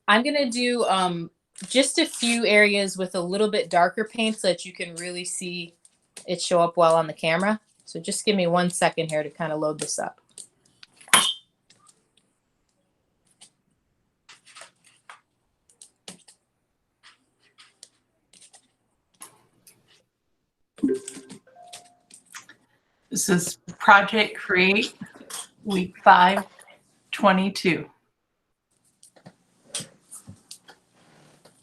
I'm going to do just a few areas with a little bit darker paint so that you can really see it show up well on the camera. So just give me 1 second here to kind of load this up. This is Project Create, week 5, 22.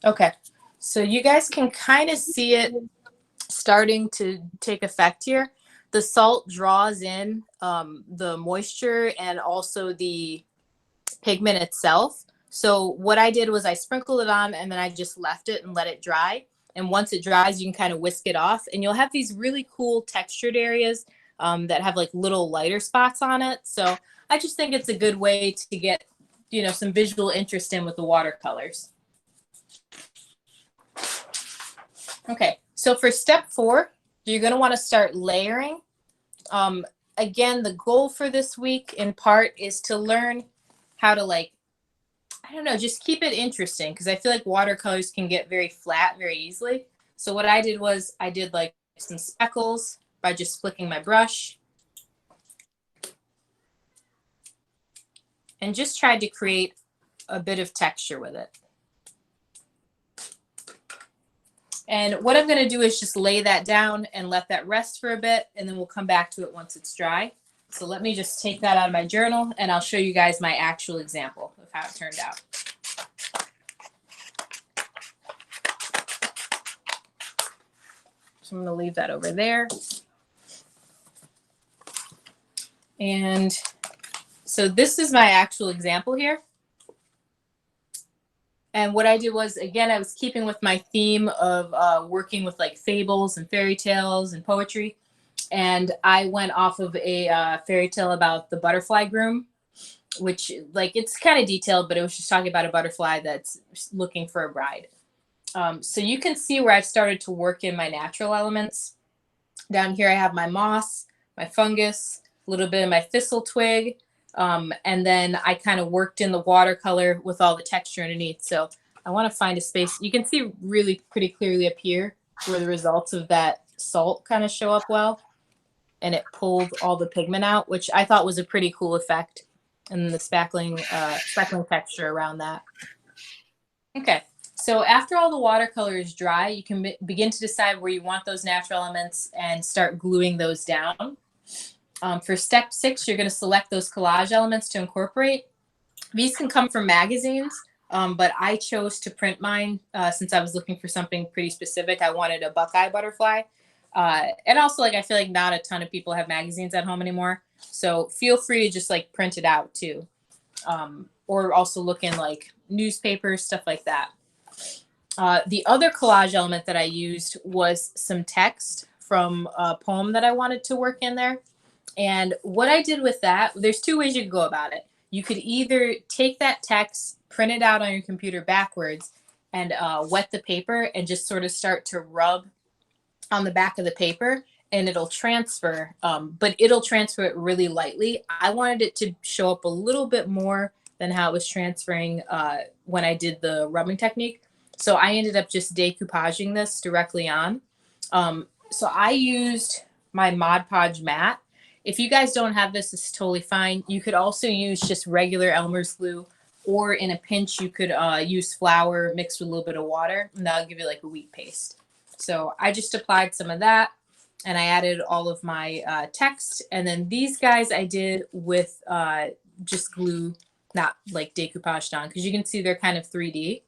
Okay, so you guys can kind of see it starting to take effect here. The salt draws in the moisture and also the pigment itself. So what I did was I sprinkled it on and then I just left it and let it dry. And once it dries, you can kind of whisk it off and you'll have these really cool textured areas that have like little lighter spots on it. So I just think it's a good way to get, you know, some visual interest in with the watercolors. Okay, so for step 4, you're going to want to start layering. Again, the goal for this week in part is to learn how to, like, I don't know, just keep it interesting because I feel like watercolors can get very flat very easily. So what I did was I did like some speckles by just flicking my brush and just tried to create a bit of texture with it. And what I'm going to do is just lay that down and let that rest for a bit, and then we'll come back to it once it's dry. So let me just take that out of my journal, and I'll show you guys my actual example of how it turned out. So I'm going to leave that over there. And so this is my actual example here. And what I did was, again, I was keeping with my theme of working with like fables and fairy tales and poetry. And I went off of a fairy tale about the butterfly groom, which, like, it's kind of detailed, but it was just talking about a butterfly that's looking for a bride. So you can see where I've started to work in my natural elements. Down here I have my moss, my fungus, a little bit of my thistle twig, and then I kind of worked in the watercolor with all the texture underneath. So I want to find a space. You can see really pretty clearly up here where the results of that salt kind of show up well. And it pulled all the pigment out, which I thought was a pretty cool effect. And then the speckling texture around that. Okay, so after all the watercolor is dry, you can begin to decide where you want those natural elements and start gluing those down. For step 6, you're going to select those collage elements to incorporate. These can come from magazines, but I chose to print mine since I was looking for something pretty specific. I wanted a Buckeye butterfly. And also, like, I feel like not a ton of people have magazines at home anymore. So feel free to just like print it out too. Or also look in like newspapers, stuff like that. The other collage element that I used was some text from a poem that I wanted to work in there. And what I did with that, there's 2 ways you could go about it. You could either take that text, print it out on your computer backwards, and wet the paper and just sort of start to rub on the back of the paper, and it'll transfer, but it'll transfer it really lightly. I wanted it to show up a little bit more than how it was transferring when I did the rubbing technique. So I ended up just decoupaging this directly on. So I used my Mod Podge matte. If you guys don't have this, it's totally fine. You could also use just regular Elmer's glue, or in a pinch, you could use flour mixed with a little bit of water, and that'll give you like a wheat paste. So I just applied some of that, and I added all of my text. And then these guys I did with just glue, not like decoupaged on, because you can see they're kind of 3D.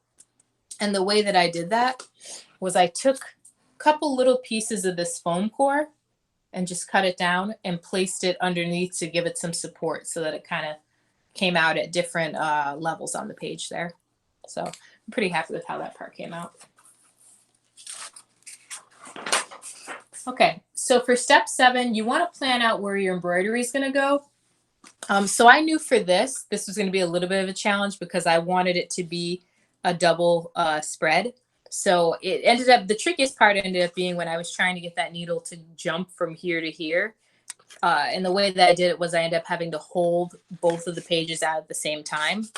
And the way that I did that was I took a couple little pieces of this foam core and just cut it down and placed it underneath to give it some support so that it kind of came out at different levels on the page there. So I'm pretty happy with how that part came out. Okay, so for step 7, you want to plan out where your embroidery is going to go. So I knew for this was going to be a little bit of a challenge because I wanted it to be a double spread. So it ended up, the trickiest part ended up being when I was trying to get that needle to jump from here to here. And the way that I did it was I ended up having to hold both of the pages out at the same time,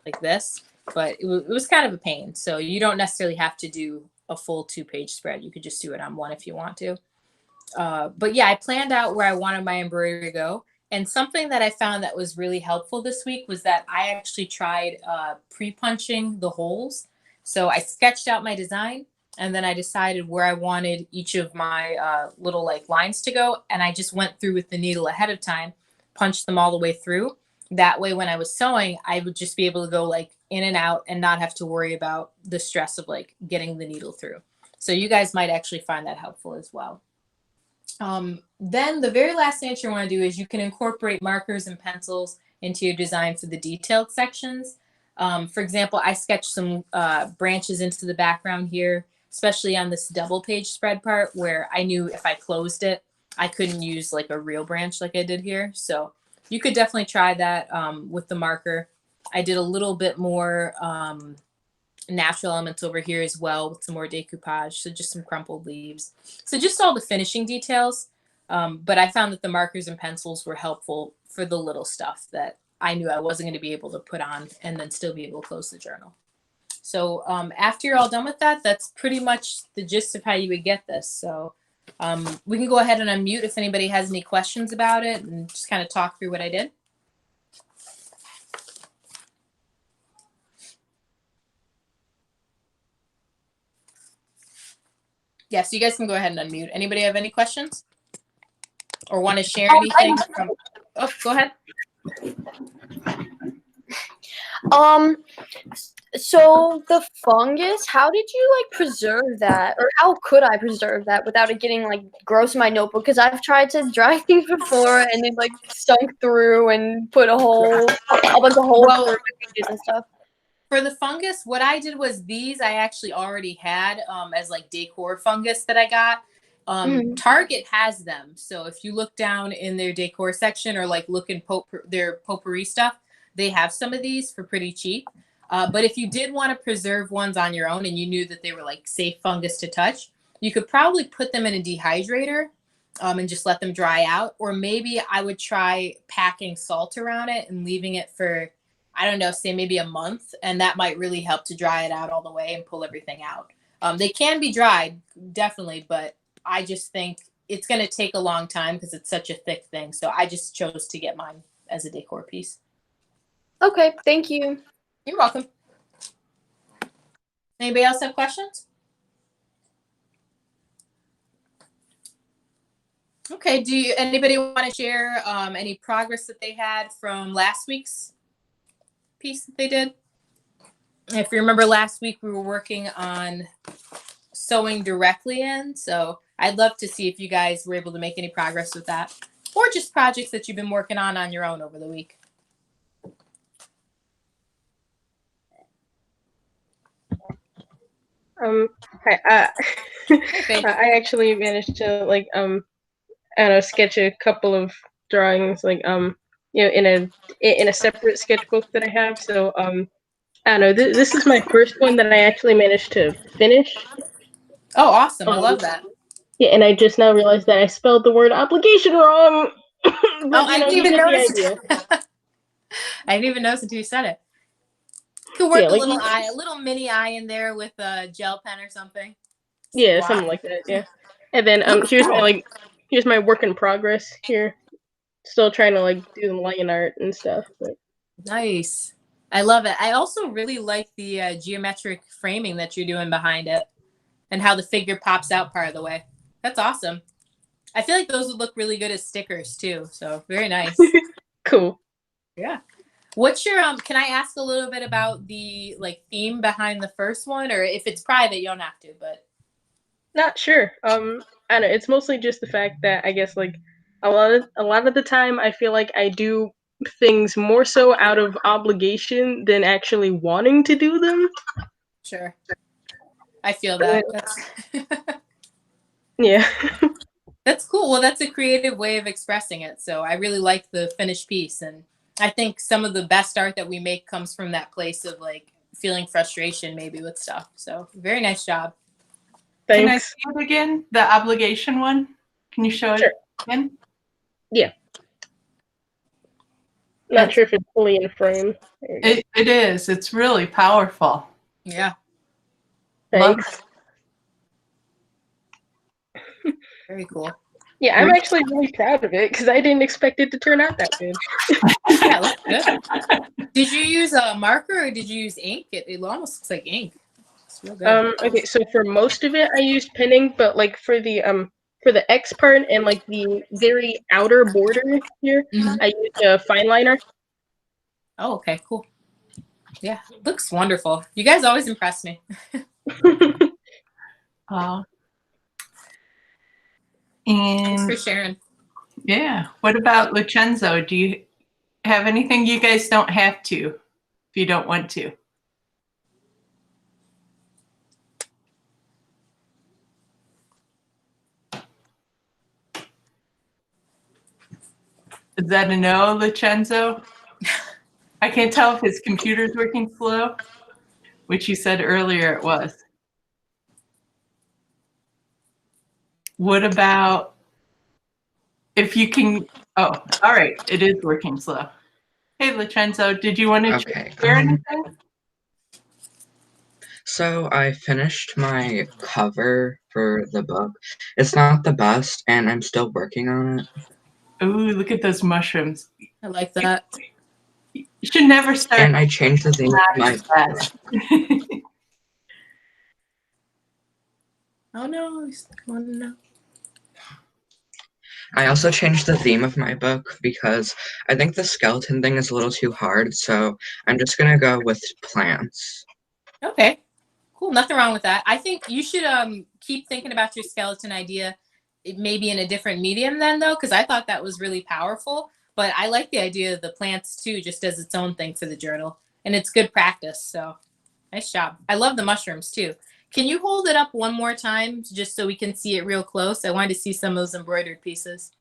like this. but it was kind of a pain. So you don't necessarily have to do a full 2-page spread. You could just do it on one if you want to. But yeah, I planned out where I wanted my embroidery to go. And something that I found that was really helpful this week was that I actually tried pre-punching the holes. So I sketched out my design, and then I decided where I wanted each of my little like lines to go. And I just went through with the needle ahead of time, punched them all the way through. That way, when I was sewing, I would just be able to go like in and out and not have to worry about the stress of like getting the needle through. So you guys might actually find that helpful as well. Then the very last thing that you want to do is you can incorporate markers and pencils into your design for the detailed sections. For example, I sketched some branches into the background here, especially on this double page spread part where I knew if I closed it, I couldn't use like a real branch like I did here. So you could definitely try that with the marker. I did a little bit more natural elements over here as well with some more decoupage. So just some crumpled leaves. So just all the finishing details. But I found that the markers and pencils were helpful for the little stuff that I knew I wasn't going to be able to put on and then still be able to close the journal. So after you're all done with that, that's pretty much the gist of how you would get this. So we can go ahead and unmute if anybody has any questions about it and just kind of talk through what I did. Yeah, so you guys can go ahead and unmute. Anybody have any questions? Or want to share anything from... Oh, go ahead. So the fungus, how did you like preserve that, or how could I preserve that without it getting like gross in my notebook? Because I've tried to dry things before and it like sunk through and put a bunch of holes through pages and stuff. For the fungus, what I did was these I actually already had as like decor fungus that I got. Target has them. So if you look down in their decor section or like look in their potpourri stuff, they have some of these for pretty cheap. But if you did want to preserve ones on your own and you knew that they were like safe fungus to touch, you could probably put them in a dehydrator and just let them dry out. Or maybe I would try packing salt around it and leaving it for, I don't know, say maybe a month. And that might really help to dry it out all the way and pull everything out. They can be dried, definitely, but I just think it's going to take a long time because it's such a thick thing. So I just chose to get mine as a decor piece. Okay, thank you. You're welcome. Anybody else have questions? Okay, anybody want to share any progress that they had from last week's piece that they did? If you remember last week, we were working on sewing directly in. So I'd love to see if you guys were able to make any progress with that, or just projects that you've been working on your own over the week. Hi. I actually managed to like I don't know, sketch a couple of drawings like in a separate sketchbook that I have. So I don't know. This is my first one that I actually managed to finish. Oh, awesome! I love that. Yeah, and I just now realized that I spelled the word obligation wrong. But, I didn't even notice. I didn't even notice until you said it. You could work a little eye, a little mini eye in there with a gel pen or something. Yeah, something like that. Yeah. And then here's my work in progress here. Still trying to like do the line art and stuff. But. Nice. I love it. I also really like the geometric framing that you're doing behind it and how the figure pops out part of the way. That's awesome. I feel like those would look really good as stickers too. So very nice. Cool. Yeah. What's your can I ask a little bit about the like theme behind the first one, or if it's private you don't have to, but not sure. I don't know, it's mostly just the fact that I guess like a lot of the time I feel like I do things more so out of obligation than actually wanting to do them. Sure. I feel that. That's yeah. That's cool. Well, that's a creative way of expressing it. So I really like the finished piece. And I think some of the best art that we make comes from that place of like feeling frustration maybe with stuff. So very nice job. Thanks. Can I see it again? The obligation one? Can you show it again? Yeah. Not sure if it's fully in frame. There you go. It is. It's really powerful. Yeah, Thanks. very cool. Yeah, I'm actually really proud of it because I didn't expect it to turn out that good. Yeah, it looks good. Did you use a marker or did you use ink? It almost looks like ink. It's real good. Okay, so for most of it, I used pinning, but like for the X part and like the very outer border here, Mhm. I used a fine liner. Oh, okay, cool. Yeah, looks wonderful. You guys always impress me. Uh, Thanks for and sharing. yeah, what about Lucenzo? Do you have anything? You guys don't have to if you don't want to. Is that a no, Lucenzo? I can't tell if his computer's working slow, which you said earlier it was. What about if you can? Oh, all right, it is working slow. Hey, Lucenzo, did you want to Okay. share anything? So I finished my cover for the book. It's not the best, and I'm still working on it. Ooh, look at those mushrooms. I like that. You should never start And I changed the theme of my fast. Oh no, no. I also changed the theme of my book because I think the skeleton thing is a little too hard, so I'm just gonna go with plants. Okay, cool. Nothing wrong with that. I think you should keep thinking about your skeleton idea, maybe in a different medium then though, because I thought that was really powerful. But I like the idea of the plants too, just as its own thing for the journal, and it's good practice. So nice job. I love the mushrooms too. Can you hold it up one more time just so we can see it real close? I wanted to see some of those embroidered pieces.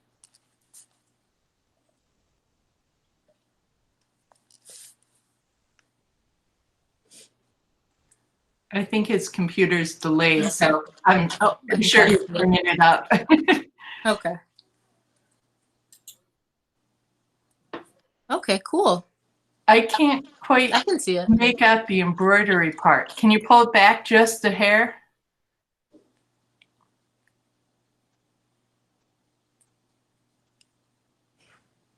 I think his computer's delayed, Okay. so I'm sure he's bringing it up. Okay. Okay, cool. I can't quite I can see it. make out the embroidery part. Can you pull it back just a hair?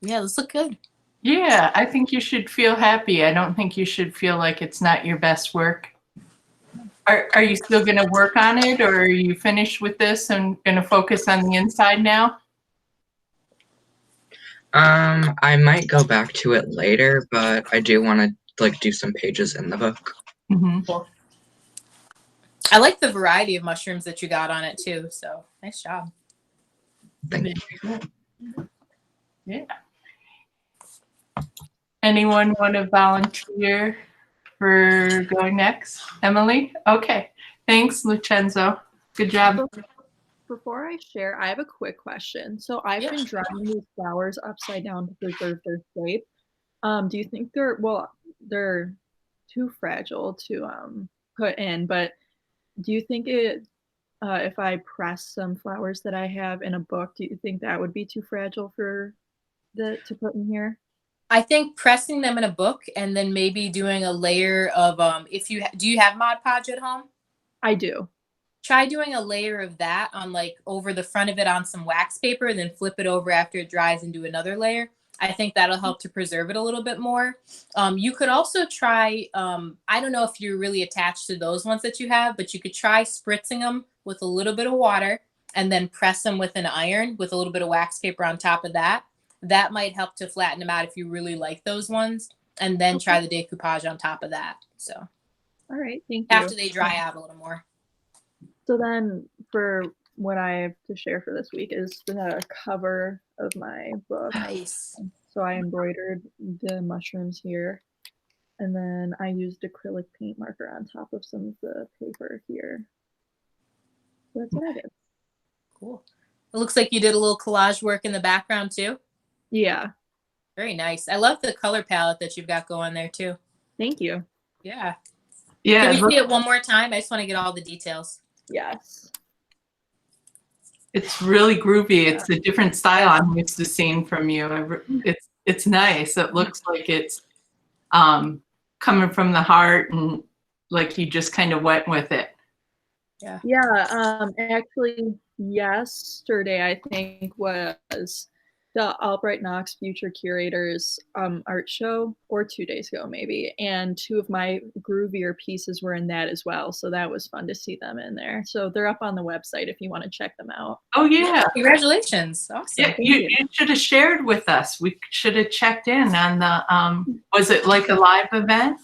Yeah, this look good. Yeah, I think you should feel happy. I don't think you should feel like it's not your best work. Are you still going to work on it, or are you finished with this and going to focus on the inside now? I might go back to it later, but I do want to like do some pages in the book. Mm-hmm. Cool. I like the variety of mushrooms that you got on it too. So nice job. Thank you. Yeah. Anyone want to volunteer for going next? Emily? Okay. Thanks, Lucenzo. Good job. Before I share, I have a quick question. So I've been drawing these flowers upside down to preserve their shape. Do you think they're too fragile to put in, but do you think if I press some flowers that I have in a book, do you think that would be too fragile for to put in here? I think pressing them in a book and then maybe doing a layer of if you do you have Mod Podge at home? I do. Try doing a layer of that on like over the front of it on some wax paper, then flip it over after it dries and do another layer. I think that'll help to preserve it a little bit more. You could also try, I don't know if you're really attached to those ones that you have, but you could try spritzing them with a little bit of water and then press them with an iron with a little bit of wax paper on top of that. That might help to flatten them out if you really like those ones. And then try the decoupage on top of that. So, all right, thank you. After they dry out a little more. So then for what I have to share for this week is the cover of my book. Nice. So I embroidered the mushrooms here, and then I used acrylic paint marker on top of some of the paper here. So that's what I did. Cool. It looks like you did a little collage work in the background too. Yeah. Very nice. I love the color palette that you've got going there too. Thank you. Yeah. Yeah. Can we see it one more time? I just want to get all the details. Yes. It's really groovy. It's a different style I'm used to seeing from you. It's nice. It looks like it's coming from the heart and like you just kind of went with it. Yeah, actually, yesterday I think was the Albright Knox Future Curators art show, or 2 days ago maybe, and 2 of my groovier pieces were in that as well, so that was fun to see them in there. So they're up on the website if you want to check them out. Oh yeah. Congratulations. Awesome. Yeah, you should have shared with us. We should have checked in on the was it like a live event?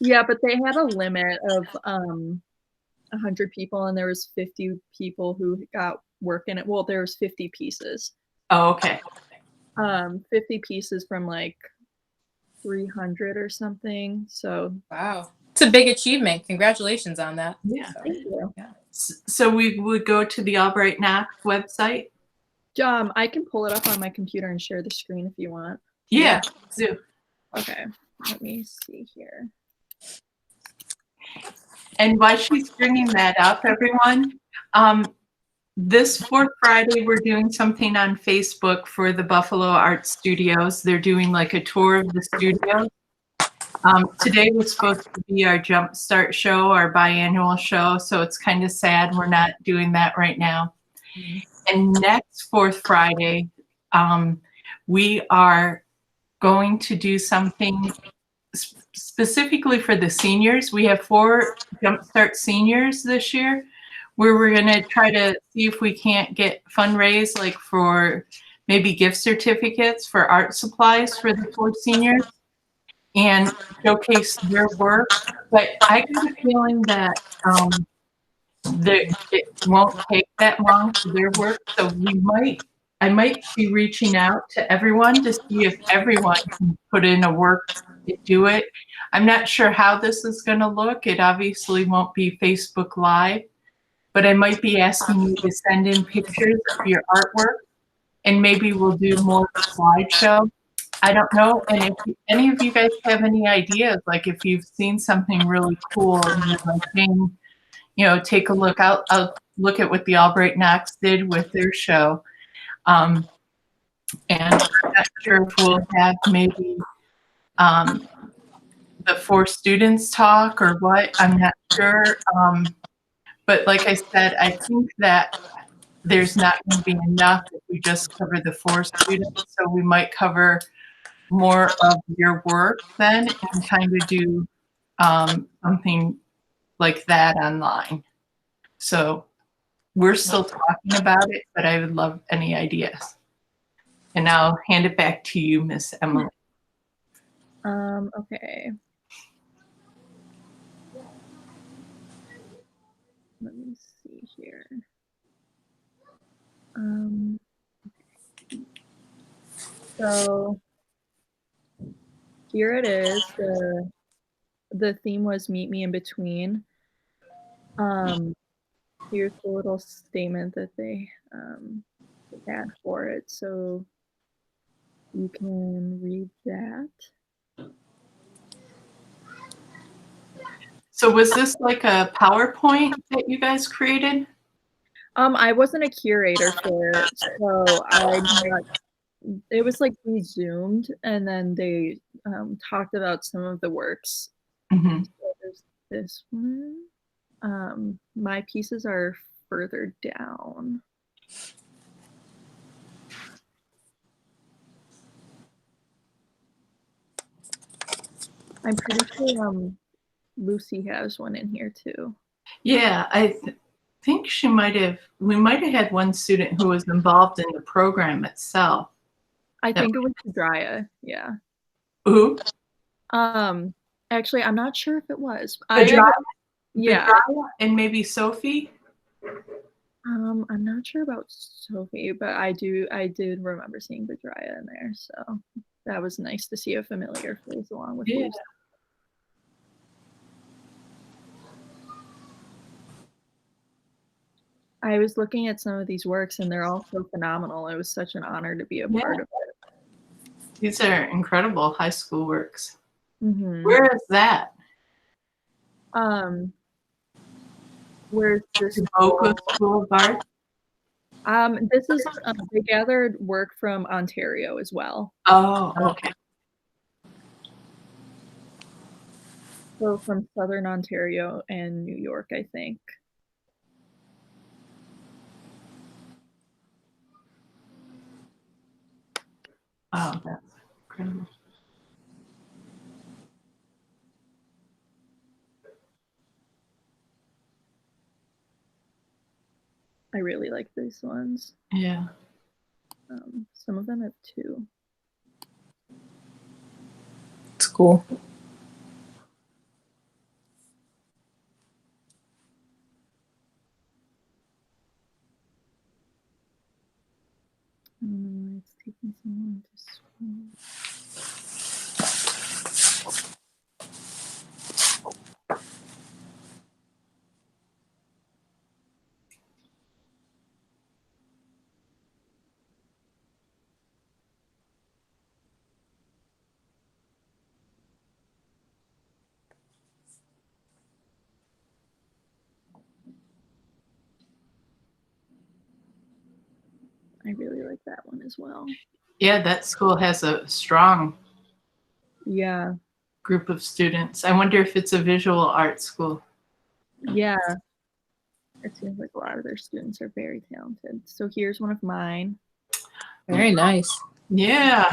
Yeah, but they had a limit of 100 people, and there was 50 people who got work in it. Well, there was 50 pieces. Oh, okay. 50 pieces from like 300 or something. So wow, it's a big achievement. Congratulations on that. Yeah. Thank you. Yeah. So we would go to the Albright Knox website. I can pull it up on my computer and share the screen if you want. Yeah. Do. Okay, let me see here. And while she's bringing that up, everyone, this 4th Friday, we're doing something on Facebook for the Buffalo Art Studios. They're doing like a tour of the studios. Today was supposed to be our Jumpstart show, our biannual show, so it's kind of sad we're not doing that right now. And next 4th Friday, we are going to do something specifically for the seniors. We have 4 Jumpstart seniors this year, where we're going to try to see if we can't get fundraise, like for maybe gift certificates for art supplies for the 4 seniors and showcase their work. But I get a feeling that it won't take that long for their work. So I might be reaching out to everyone to see if everyone can put in a work to do it. I'm not sure how this is going to look. It obviously won't be Facebook Live, but I might be asking you to send in pictures of your artwork, and maybe we'll do more of a slideshow. I don't know. And if any of you guys have any ideas, like if you've seen something really cool and you're like, hey, take a look. I'll look at what the Albright Knox did with their show. And I'm not sure if we'll have maybe the 4 students talk or what. I'm not sure. But like I said, I think that there's not going to be enough if we just cover the 4 students. So we might cover more of your work then and kind of do something like that online. So we're still talking about it, but I would love any ideas. And I'll hand it back to you, Miss Emily. Okay. Let me see here. So here it is. The theme was Meet Me in Between. Here's the little statement that they had for it, so you can read that. So was this like a PowerPoint that you guys created? I wasn't a curator for it, so it was like we Zoomed and then they talked about some of the works. Mm-hmm. So there's this one. My pieces are further down. I'm pretty sure Lucy has one in here too. Yeah, I think we might have had one student who was involved in the program itself. I think it was Drea, yeah. Who? Actually, I'm not sure if it was. Yeah. And maybe Sophie? I'm not sure about Sophie, but I did remember seeing Bedria in there, so that was nice to see a familiar face along with Lucy. I was looking at some of these works and they're all so phenomenal. It was such an honor to be a part of it. These are incredible high school works. Mm-hmm. Where is that? Where's this? Boca School of Art? This is they gathered work from Ontario as well. Oh, okay. So from Southern Ontario and New York, I think. Oh, that's incredible. I really like these ones. Yeah. Some of them have two. It's cool. I don't know why it's taking so long to scroll. I really like that one as well. Yeah, that school has a strong Yeah. group of students. I wonder if it's a visual arts school. Yeah. It seems like a lot of their students are very talented. So here's one of mine. Very nice. Yeah.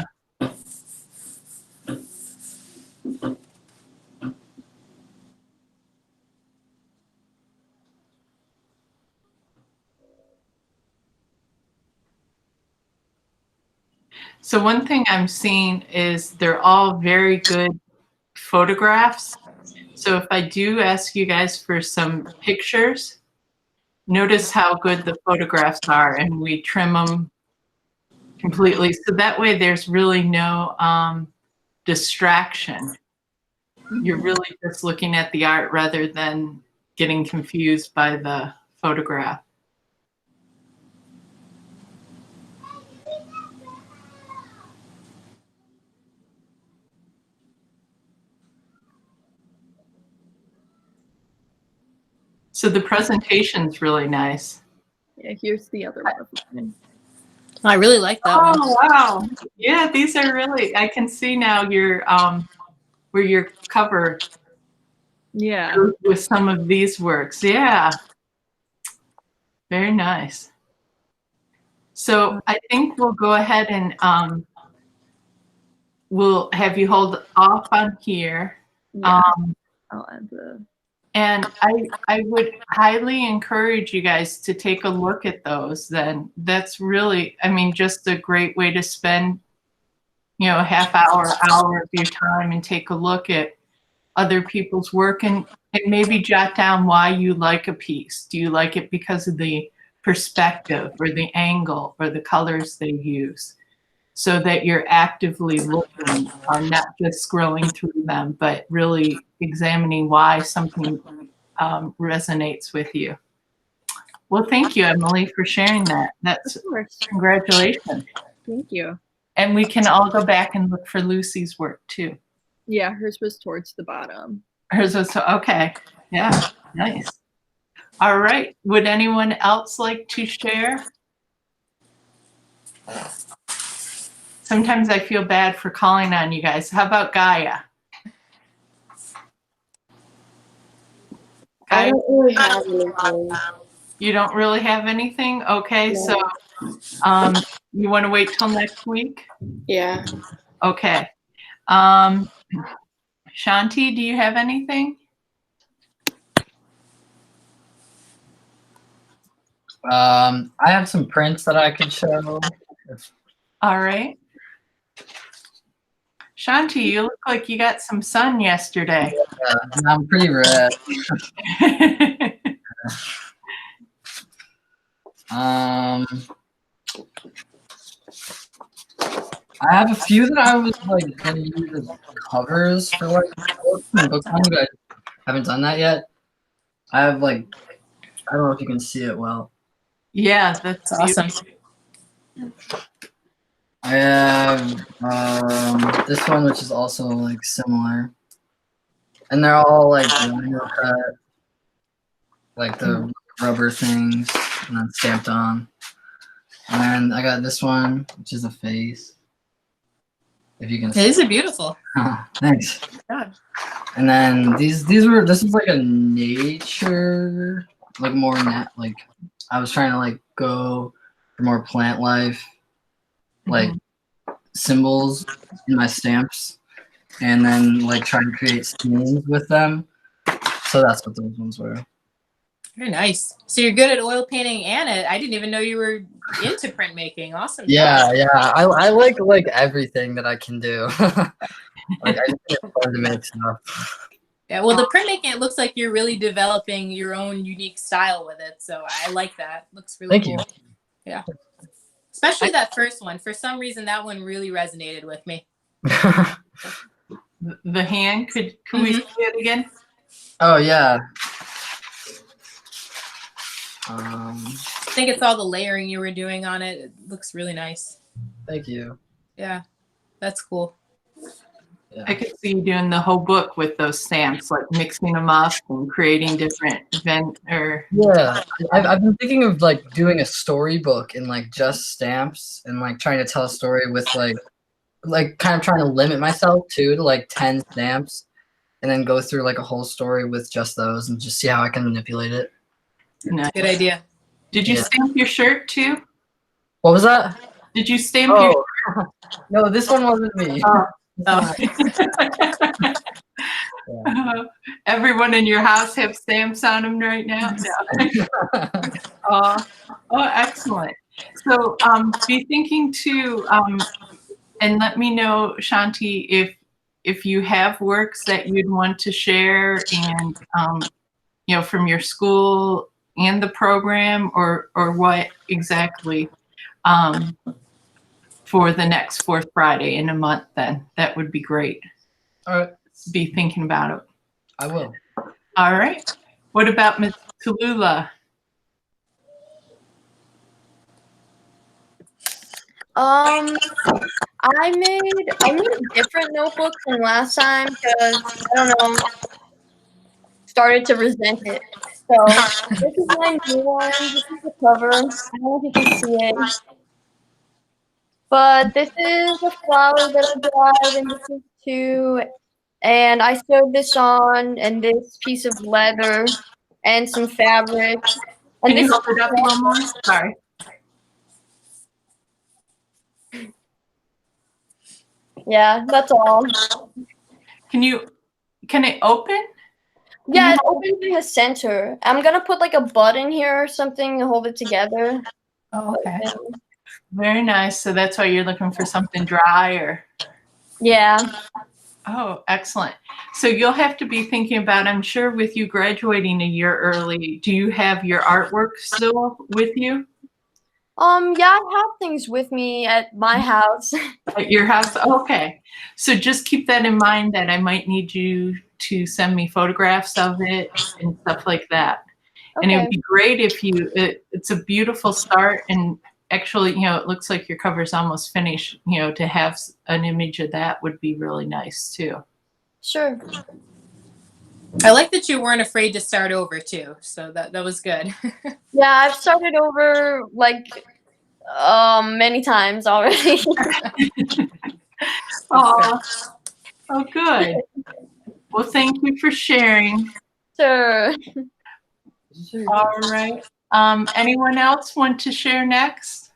So one thing I'm seeing is they're all very good photographs. So if I do ask you guys for some pictures, notice how good the photographs are, and we trim them completely. So that way there's really no distraction. You're really just looking at the art rather than getting confused by the photograph. So the presentation's really nice. Yeah, here's the other one of mine. I really like that one. Oh, wow. Yeah, these are really, I can see now your where your cover Yeah. goes with some of these works. Yeah. Very nice. So I think we'll go ahead and we'll have you hold off on here. Yeah. I'll add the. And I would highly encourage you guys to take a look at those. Then that's really, I mean, just a great way to spend, a half hour of your time and take a look at other people's work and maybe jot down why you like a piece. Do you like it because of the perspective or the angle or the colors they use? So that you're actively looking, not just scrolling through them, but really examining why something resonates with you. Well, thank you, Emily, for sharing that. That's congratulations. Thank you. And we can all go back and look for Lucy's work too. Yeah, hers was towards the bottom. Hers was, okay. Yeah, nice. All right. Would anyone else like to share? Sometimes I feel bad for calling on you guys. How about Gaia? I don't really have anything. You don't really have anything? Okay, No. so you want to wait till next week? Yeah. Okay. Shanti, do you have anything? I have some prints that I could show. All right. Shanti, you look like you got some sun yesterday. I'm pretty red. I have a few that I was like gonna use as covers for like books and book signing, but I haven't done that yet. I have like, I don't know if you can see it well. Yeah, that's Awesome. I have this one, which is also like similar, and they're all like lino cut, like the rubber things, and then stamped on. And then I got this one, which is a face. If you can These are beautiful. Thanks. God. And then this is like a nature, like more like I was trying to like go for more plant life, like symbols in my stamps, and then like try to create scenes with them. So that's what those ones were. Very nice. So you're good at oil painting and it. I didn't even know you were into printmaking. Awesome. Yeah, yeah. I like everything that I can do. Like I just think it's fun to make stuff. Yeah, well, the printmaking, it looks like you're really developing your own unique style with it. So I like that. Looks really Thank cool. you. Yeah. Especially that first one. For some reason, that one really resonated with me. The hand, could we see it again? Oh yeah. I think it's all the layering you were doing on it. It looks really nice. Thank you. Yeah, that's cool. Yeah. I could see you doing the whole book with those stamps, like mixing them up and creating different Yeah, I've been thinking of like doing a storybook in like just stamps and like trying to tell a story with like kind of trying to limit myself to like 10 stamps and then go through like a whole story with just those and just see how I can manipulate it. Nice. Good idea. Did you stamp your shirt too? What was that? Did you stamp your No, this one wasn't me. Oh. Everyone in your house have stamps on them right now? No. Oh, excellent. So be thinking too, and let me know, Shanti, if you have works that you'd want to share and, you know, from your school and the program or what exactly for the next fourth Friday in a month, then that would be great. All right. Be thinking about it. I will. All right. What about Ms. Tallulah? I made a different notebook from last time because I don't know, started to resent it. So this is my new one. This is the cover. I don't know if you can see it. But this is a flower that I dried, and this is two. And I sewed this on, and this piece of leather, and some fabric. And Can you this hold it up a little more? Sorry. Yeah, that's all. Can it open? Yeah, it opens in the center. I'm gonna put like a button here or something to hold it together. Oh, okay. Very nice. So that's why you're looking for something dry or? Yeah. Oh, excellent. So you'll have to be thinking about, I'm sure with you graduating a year early, do you have your artwork still with you? Yeah, I have things with me at my house. At your house? Okay. So just keep that in mind that I might need you to send me photographs of it and stuff like that. Okay. And it would be great if it's a beautiful start, and actually, you know, it looks like your cover's almost finished, you know, to have an image of that would be really nice too. Sure. I like that you weren't afraid to start over too. So that was good. Yeah, I've started over like many times already. Oh, good. Well, thank you for sharing. Sure. All right. Anyone else want to share next?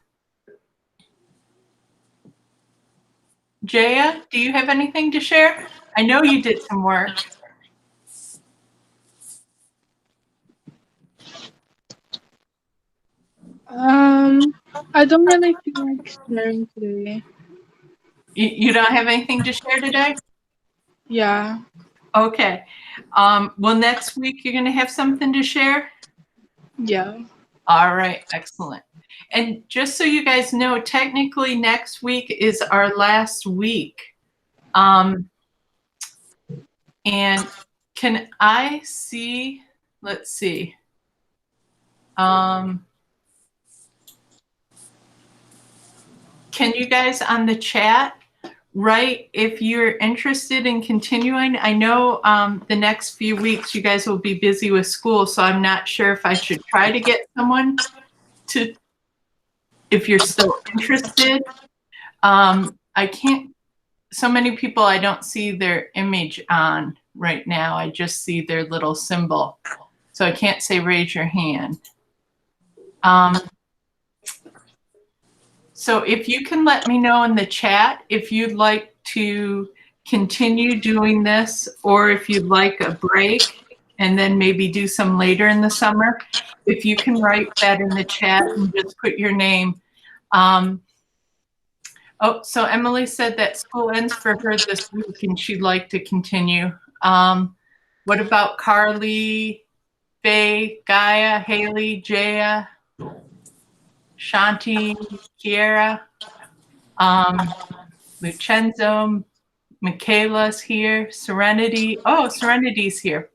Jaya, do you have anything to share? I know you did some work. I don't really feel like sharing today. You don't have anything to share today? Yeah. Okay. Well, next week you're going to have something to share? Yeah. All right. Excellent. And just so you guys know, technically next week is our last week. And can I see, let's see. Can you guys on the chat write if you're interested in continuing? I know the next few weeks you guys will be busy with school, so I'm not sure if I should try to get someone to if you're still interested. I can't, so many people, I don't see their image on right now. I just see their little symbol. So I can't say raise your hand. So if you can let me know in the chat if you'd like to continue doing this, or if you'd like a break and then maybe do some later in the summer, if you can write that in the chat and just put your name. Oh, so Emily said that school ends for her this week and she'd like to continue. What about Carly, Faye, Gaia, Haley, Jaya, Shanti, Kiera, Lucenzo, Michaela's here, Serenity. Oh, Serenity's here.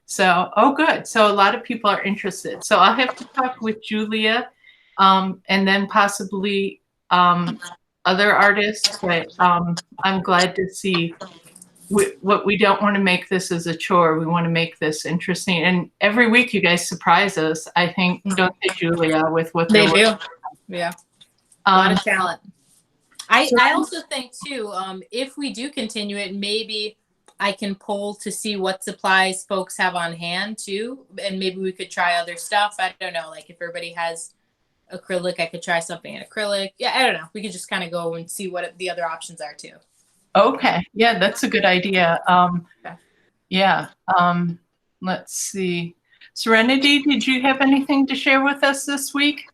So, oh, good. So a lot of people are interested. So I'll have to talk with Julia and then possibly other artists, but I'm glad to see what we don't want to make this as a chore. We want to make this interesting. And every week you guys surprise us, I think, don't they, Julia, with what They they're do. working Yeah. A lot on. of talent. I also think too, if we do continue it, maybe I can poll to see what supplies folks have on hand too. And maybe we could try other stuff. I don't know. Like if everybody has acrylic, I could try something in acrylic. Yeah, I don't know. We could just kind of go and see what the other options are too. Okay. Yeah, that's a good idea. Okay. Yeah. Let's see. Serenity, did you have anything to share with us this week?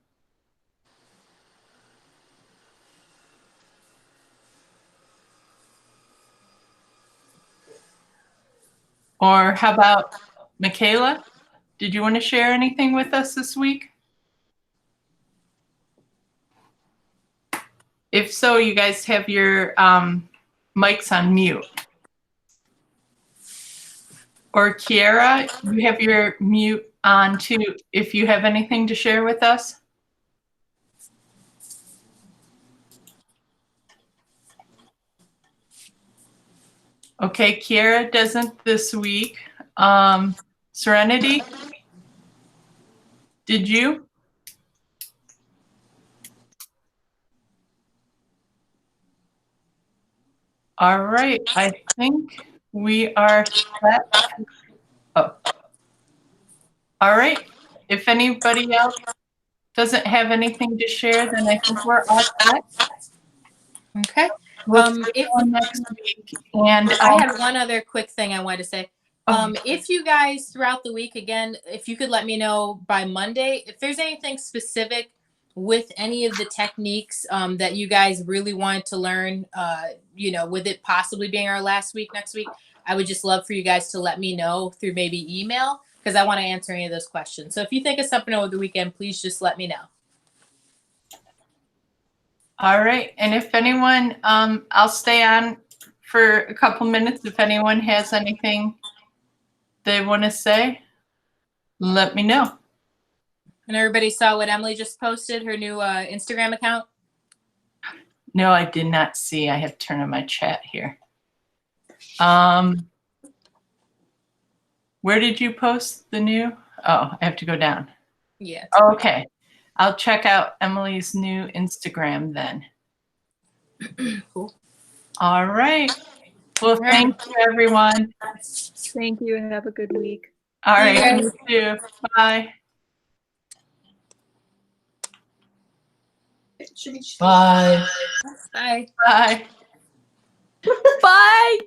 Or how about Michaela? Did you want to share anything with us this week? If so, you guys have your mics on mute. Or Kiera, you have your mute on too, if you have anything to share with us. Okay, Kiera doesn't this week. Serenity, did you? All right, I think we are set. Oh. All right, if anybody else doesn't have anything to share, then I think we're all set. Okay. We'll see you next week. And I had one other quick thing I wanted to say. If you guys throughout the week, again, if you could let me know by Monday, if there's anything specific with any of the techniques that you guys really wanted to learn, with it possibly being our last week next week, I would just love for you guys to let me know through maybe email because I want to answer any of those questions. So if you think of something over the weekend, please just let me know. All right, and if anyone, I'll stay on for a couple minutes. If anyone has anything they want to say, let me know. And everybody saw what Emily just posted, her new Instagram account? No, I did not see. I have to turn on my chat here. Where did you post the new? Oh, I have to go down. Yeah. Okay. I'll check out Emily's new Instagram then. Cool. All right. Well, thank you, everyone. Thank you. Have a good week. All See you right. guys. You too. Bye. Bye. Bye. Bye. Bye.